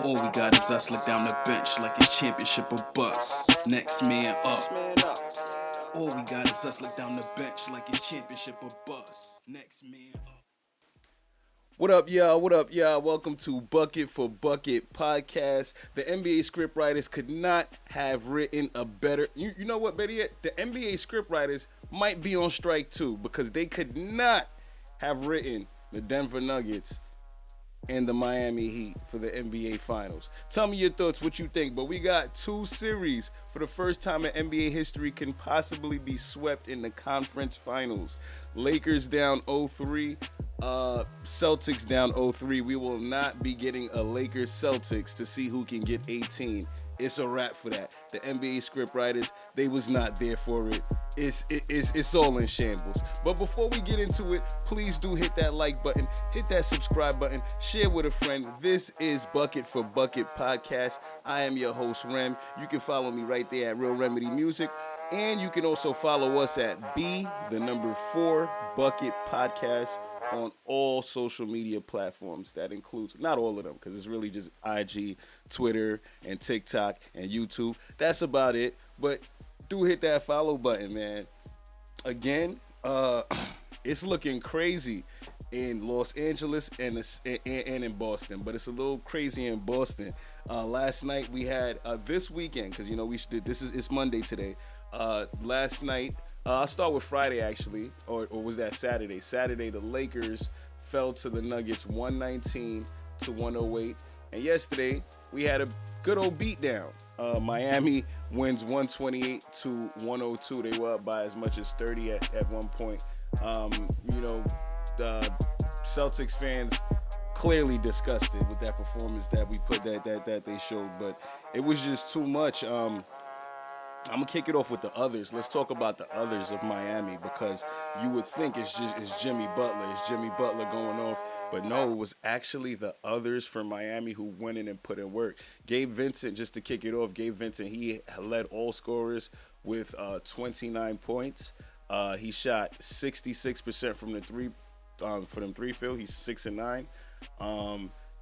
All we got is us, look down the bench like it's championship or bust. Next man up. All we got is us, look down the bench like it's championship or bust. Next man up. What up, y'all? What up, y'all? Welcome to Bucket for Bucket podcast. The NBA scriptwriters could not have written a better... You know what, better yet? The NBA scriptwriters might be on strike too because they could not have written the Denver Nuggets and the Miami Heat for the NBA Finals. Tell me your thoughts, what you think. But we got two series for the first time in NBA history can possibly be swept in the conference finals. Lakers down 0-3, Celtics down 0-3. We will not be getting a Lakers Celtics to see who can get 18. It's a wrap for that. The NBA scriptwriters, they was not there for it. It's all in shambles. But before we get into it, please do hit that like button, hit that subscribe button, share with a friend. This is Bucket for Bucket podcast. I am your host, Rem. You can follow me right there at Real Remedy Music. And you can also follow us at B4 Bucket Podcast on all social media platforms. That includes, not all of them, because it's really just IG, Twitter, and TikTok, and YouTube. That's about it. But do hit that follow button, man. Again, it's looking crazy in Los Angeles and in Boston, but it's a little crazy in Boston. Last night we had this weekend, because you know it's Monday today. Last night, I'll start with Friday actually, or was that Saturday? Saturday, the Lakers fell to the Nuggets 119-108, and yesterday we had a good old beatdown. Miami wins 128-102. They were up by as much as 30 at one point. The Celtics fans clearly disgusted with that performance that we put that they showed, but it was just too much. I'm gonna kick it off with the others. Let's talk about the others of Miami, because you would think it's Jimmy Butler. It's Jimmy Butler going off, but no, it was actually the others for Miami who went in and put in work. Gabe Vincent, just to kick it off, he led all scorers with 29 points. He shot 66% from the three for them three field. He's 6-9.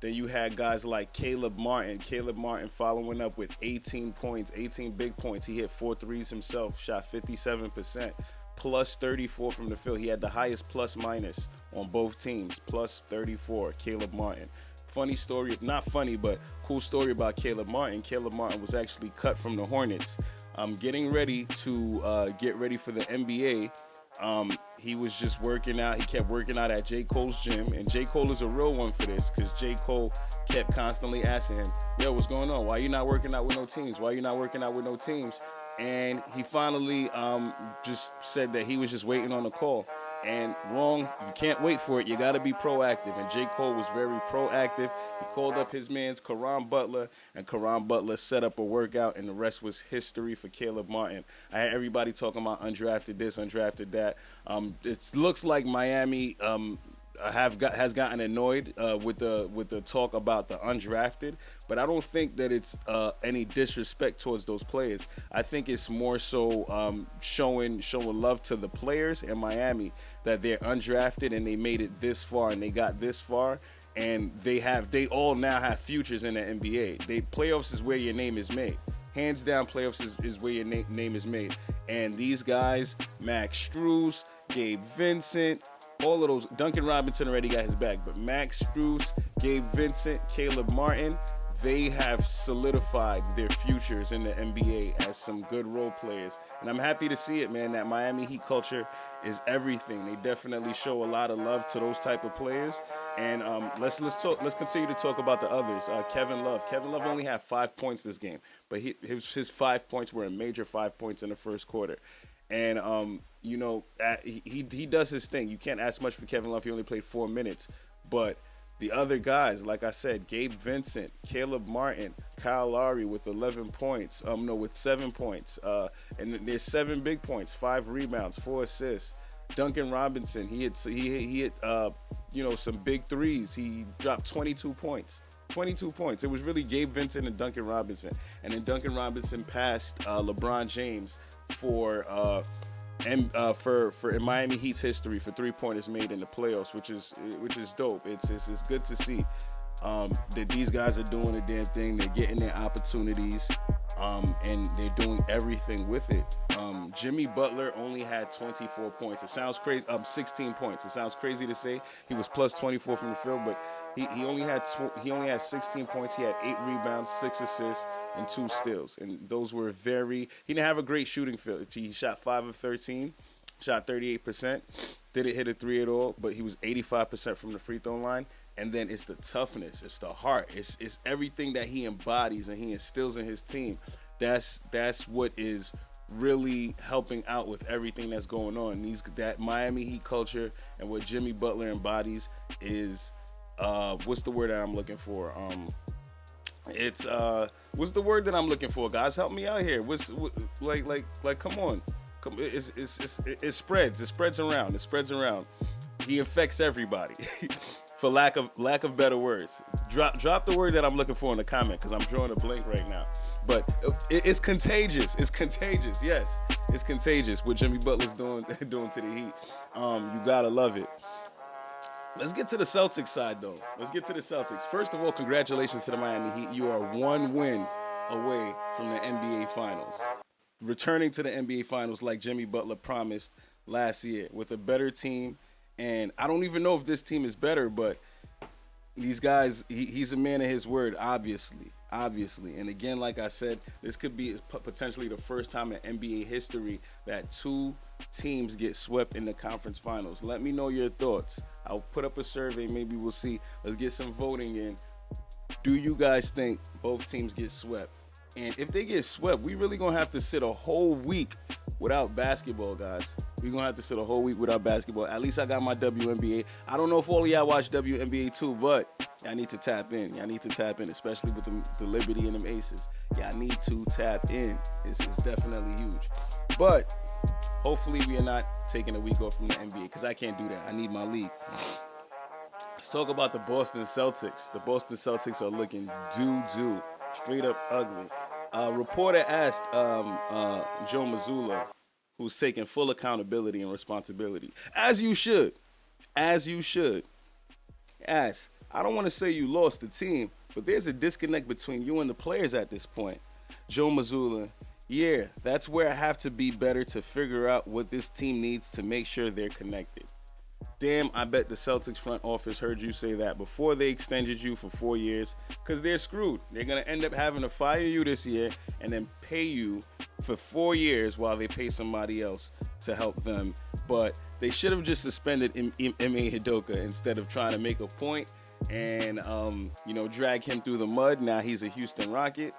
Then you had guys like Caleb Martin. Caleb Martin following up with 18 points, 18 big points. He hit 4 threes himself, shot 57%, plus 34 from the field. He had the highest plus minus on both teams, plus 34, Caleb Martin. Funny story, not funny, but cool story about Caleb Martin. Caleb Martin was actually cut from the Hornets. Getting ready to get ready for the NBA. He was just working out. He kept working out at J. Cole's gym, and J. Cole is a real one for this, because J. Cole kept constantly asking him, yo, what's going on? Why you not working out with no teams? Why you not working out with no teams? And he finally just said that he was just waiting on a call. And wrong, you can't wait for it. You got to be proactive. And J. Cole was very proactive. He called up his mans, Caron Butler, and Caron Butler set up a workout, and the rest was history for Caleb Martin. I had everybody talking about undrafted this, undrafted that. It looks like Miami has gotten annoyed with the talk about the undrafted, but I don't think that it's any disrespect towards those players. I think it's more so showing love to the players in Miami that they're undrafted and they made it this far and they got this far, and they all now have futures in the NBA. Playoffs is where your name is made. Hands down, playoffs is where your name is made. And these guys, Max Strus, Gabe Vincent, all of those, Duncan Robinson already got his back, but Max Strus, Gabe Vincent, Caleb Martin, they have solidified their futures in the NBA as some good role players. And I'm happy to see it, man. That Miami Heat culture is everything. They definitely show a lot of love to those type of players. And let's continue to talk about the others. Kevin Love. Kevin Love only had 5 points this game, but his 5 points were a major 5 points in the first quarter. And he does his thing. You can't ask much for Kevin Love. He only played 4 minutes, but the other guys, like I said, Gabe Vincent, Caleb Martin, Kyle Lowry with 11 points. With 7 points. And there's 7 big points, 5 rebounds, 4 assists. Duncan Robinson, he hit some big threes. He dropped 22 points. 22 points. It was really Gabe Vincent and Duncan Robinson. And then Duncan Robinson passed LeBron James for in Miami Heat's history for 3-pointers made in the playoffs, which is dope. It's good to see. that these guys are doing a damn thing. They're getting their opportunities, and they're doing everything with it. Jimmy Butler only had 24 points. It sounds crazy. 16 points. It sounds crazy to say he was plus 24 from the field, but he only had 16 points. He had 8 rebounds, 6 assists, and 2 steals. And those were he didn't have a great shooting field. He shot 5 of 13, shot 38%. Didn't hit a 3 at all, but he was 85% from the free throw line. And then it's the toughness, it's the heart, it's everything that he embodies and he instills in his team. That's what is really helping out with everything that's going on. That Miami Heat culture and what Jimmy Butler embodies is what's the word that I'm looking for? What's the word that I'm looking for? Guys, help me out here. Like come on. It spreads around. He affects everybody. For lack of better words, drop the word that I'm looking for in the comment, because I'm drawing a blank right now. But it's contagious. It's contagious. Yes, it's contagious. What Jimmy Butler's doing to the Heat, you gotta love it. Let's get to the Celtics side, though. Let's get to the Celtics. First of all, congratulations to the Miami Heat. You are 1 win away from the NBA Finals, returning to the NBA Finals like Jimmy Butler promised last year with a better team. And I don't even know if this team is better, but these guys, he's a man of his word, obviously. And again, like I said, this could be potentially the first time in NBA history that 2 teams get swept in the conference finals. Let me know your thoughts. I'll put up a survey. Maybe we'll see. Let's get some voting in. Do you guys think both teams get swept? And if they get swept, we really going to have to sit a whole week without basketball, guys. We're going to have to sit a whole week without basketball. At least I got my WNBA. I don't know if all of y'all watch WNBA too, but y'all need to tap in. Especially with the Liberty and them Aces. Y'all need to tap in. It's definitely huge. But hopefully we are not taking a week off from the NBA, because I can't do that. I need my league. Let's talk about the Boston Celtics. The Boston Celtics are looking doo-doo. Straight up ugly. Reporter asked Joe Mazzulla, who's taking full accountability and responsibility, as you should. Ask, I don't want to say you lost the team, but there's a disconnect between you and the players at this point. Joe Mazzulla, yeah, that's where I have to be better to figure out what this team needs to make sure they're connected. Damn, I bet the Celtics front office heard you say that before they extended you for 4 years, because they're screwed. They're going to end up having to fire you this year and then pay you for 4 years while they pay somebody else to help them. But they should have just suspended Ime Hidoka instead of trying to make a point and, drag him through the mud. Now he's a Houston Rocket.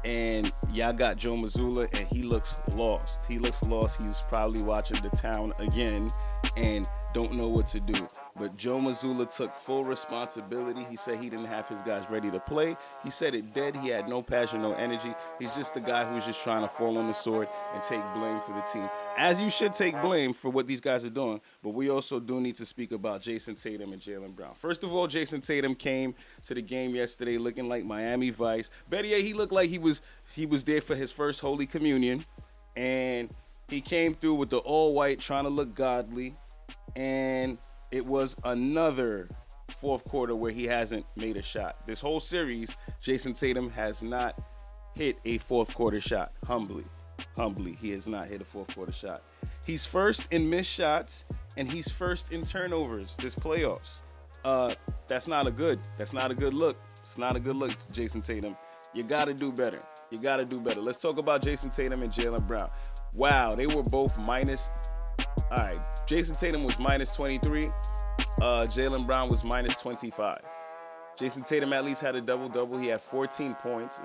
And y'all got Joe Mazzulla, and he looks lost. He's probably watching The Town again and don't know what to do. But Joe Mazzulla took full responsibility. He said he didn't have his guys ready to play. He said it dead. He had no passion, no energy. He's just the guy who's just trying to fall on the sword and take blame for the team. As you should take blame for what these guys are doing. But we also do need to speak about Jason Tatum and Jaylen Brown. First of all, Jason Tatum came to the game yesterday looking like Miami Vice. Better yet, he looked like he was there for his first Holy Communion. And he came through with the all-white, trying to look godly. And it was another fourth quarter where he hasn't made a shot. This whole series, Jason Tatum has not hit a fourth quarter shot. Humbly, he has not hit a fourth quarter shot. He's first in missed shots, and he's first in turnovers this playoffs. That's not a good look. It's not a good look, Jason Tatum. You got to do better. Let's talk about Jason Tatum and Jaylen Brown. Wow, they were both minus. All right, Jason Tatum was minus 23. Jaylen Brown was minus 25. Jason Tatum at least had a double-double. He had 14 points,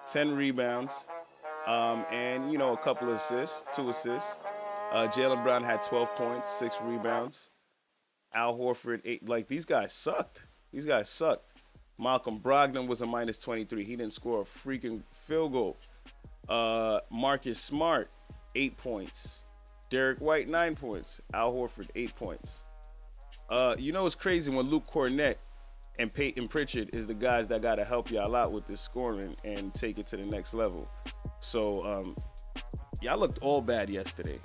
10 rebounds, and, a couple of assists, 2 assists. Jaylen Brown had 12 points, 6 rebounds. Al Horford, 8. Like, these guys sucked. Malcolm Brogdon was a minus 23. He didn't score a freaking field goal. Marcus Smart, 8 points. Derek White, 9 points. Al Horford, 8 points. It's crazy when Luke Cornett and Peyton Pritchard is the guys that got to help y'all out with this scoring and take it to the next level. So, y'all looked all bad yesterday.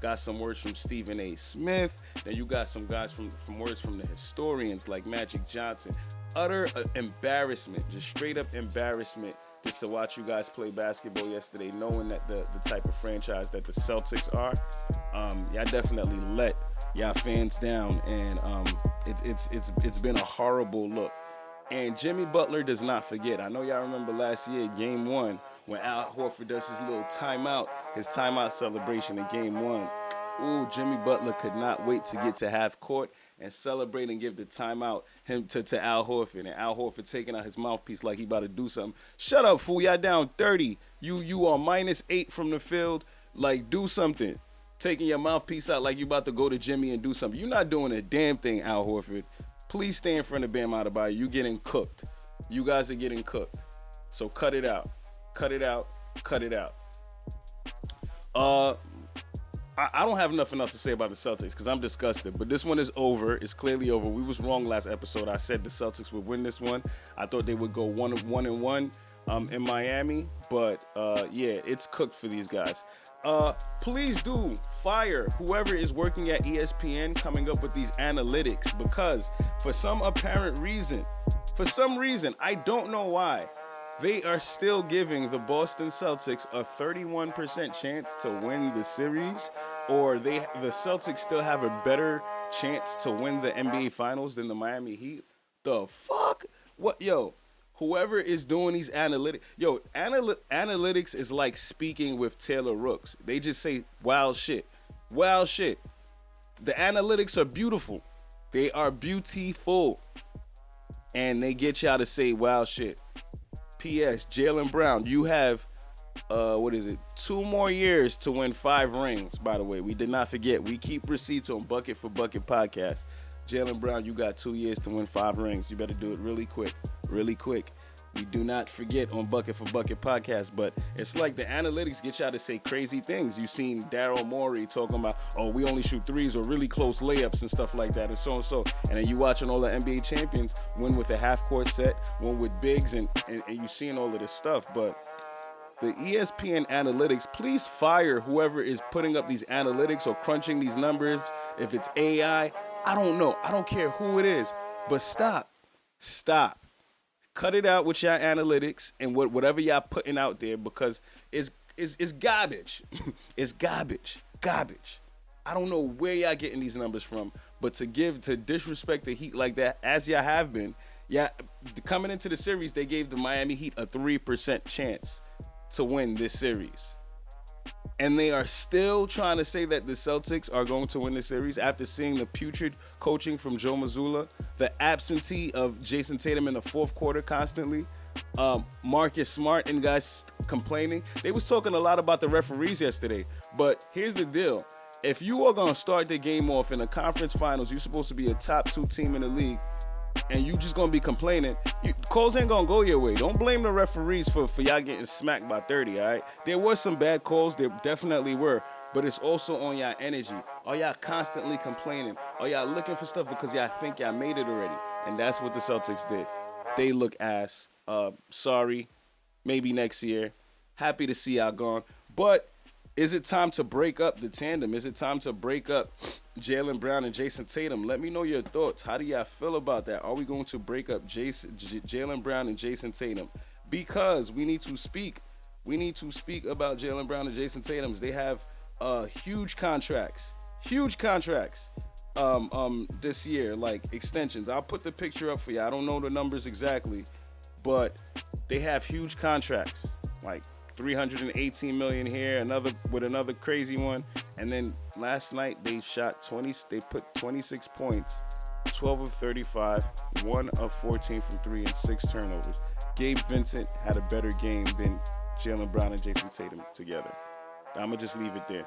Got some words from Stephen A. Smith. Then you got some guys from words from the historians like Magic Johnson. Utter embarrassment, just straight up embarrassment, just to watch you guys play basketball yesterday, knowing that the type of franchise that the Celtics are. Y'all definitely let y'all fans down, and it's been a horrible look. And Jimmy Butler does not forget. I know y'all remember last year, Game 1, when Al Horford does his little his timeout celebration in Game 1. Ooh, Jimmy Butler could not wait to get to half court and celebrate and give the timeout to Al Horford. And Al Horford taking out his mouthpiece like he about to do something. Shut up, fool. Y'all down 30. You are -8 from the field. Like, do something. Taking your mouthpiece out like you about to go to Jimmy and do something. You're not doing a damn thing, Al Horford. Please stay in front of Bam Adebayo. You getting cooked. You guys are getting cooked. So cut it out. Cut it out. Cut it out. I don't have nothing else to say about the Celtics because I'm disgusted. But this one is over. It's clearly over. We was wrong last episode. I said the Celtics would win this one. I thought they would go 1-1 in Miami. But yeah, it's cooked for these guys. Please do fire whoever is working at ESPN coming up with these analytics, because for some apparent reason, I don't know why, they are still giving the Boston Celtics a 31% chance to win the series, or the Celtics still have a better chance to win the NBA Finals than the Miami Heat. The fuck? What, yo? Whoever is doing these analytics, analytics is like speaking with Taylor Rooks. They just say wild shit. Wild shit. The analytics are beautiful. They are beautiful. And they get y'all to say wild shit. P.S. Jaylen Brown, you have, 2 more years to win 5 rings, by the way. We did not forget. We keep receipts on Bucket for Bucket podcast. Jaylen Brown, you got 2 years to win 5 rings. You better do it really quick. Really quick. We do not forget on Bucket for Bucket podcast, but it's like the analytics get y'all to say crazy things. You've seen Daryl Morey talking about, we only shoot threes or really close layups and stuff like that, and so and so. And then you watching all the NBA champions win with a half-court set, win with bigs, and you seeing all of this stuff. But the ESPN analytics, please fire whoever is putting up these analytics or crunching these numbers. If it's AI, I don't know. I don't care who it is. But stop. Cut it out with your analytics and whatever y'all putting out there, because it's garbage. It's garbage. I don't know where y'all getting these numbers from, but to disrespect the Heat like that, as y'all have been, coming into the series, they gave the Miami Heat a 3% chance to win this series. And they are still trying to say that the Celtics are going to win the series after seeing the putrid coaching from Joe Mazzulla, the absentee of Jason Tatum in the fourth quarter constantly, Marcus Smart and guys complaining. They was talking a lot about the referees yesterday, but here's the deal. If you are going to start the game off in the conference finals, you're supposed to be a top 2 team in the league, and you just going to be complaining, calls ain't going to go your way. Don't blame the referees for y'all getting smacked by 30, all right? There was some bad calls. There definitely were. But it's also on y'all energy. Are y'all constantly complaining? Are y'all looking for stuff because y'all think y'all made it already? And that's what the Celtics did. They look ass. Sorry. Maybe next year. Happy to see y'all gone. But is it time to break up the tandem? Is it time to break up Jaylen Brown and Jason Tatum? Let me know your thoughts. How do y'all feel about that? Are we going to break up Jaylen Brown and Jason Tatum? Because we need to speak. We need to speak about Jaylen Brown and Jason Tatum. They have huge contracts. This year, like extensions. I'll put the picture up for you. I don't know the numbers exactly, but they have huge contracts. Like $318 million here, another crazy one. And then last night they put 26 points, 12 of 35, 1 of 14 from 3, and 6 turnovers. Gabe Vincent had a better game than Jaylen Brown and Jason Tatum together. I'm going to just leave it there.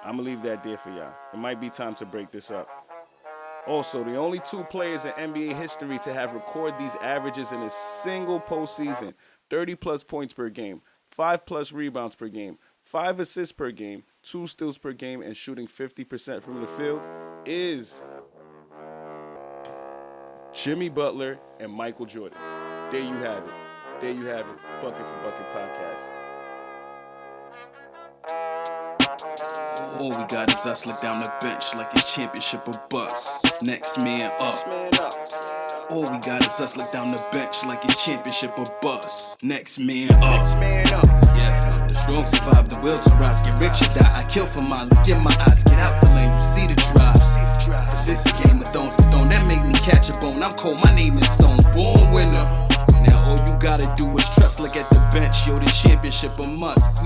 I'm going to leave that there for y'all. It might be time to break this up. Also, the only 2 players in NBA history to have recorded these averages in a single postseason, 30-plus points per game, 5-plus rebounds per game, 5 assists per game, 2 steals per game, and shooting 50% from the field is Jimmy Butler and Michael Jordan. There you have it. Bucket for Bucket podcast. All we got is us, look down the bench like it's championship or bust. Next man up. All we got is us, look down the bench like it's championship or bust. Next man up. Yeah, the strong survive, the will to rise. Get rich or die. I kill for mine. Look in my eyes, get out the lane. You see the drive. If this a game of thrones, that make me catch a bone. I'm cold, my name is Stone, born winner. Now all you gotta do is trust. Look at the bench, yo, the championship a must.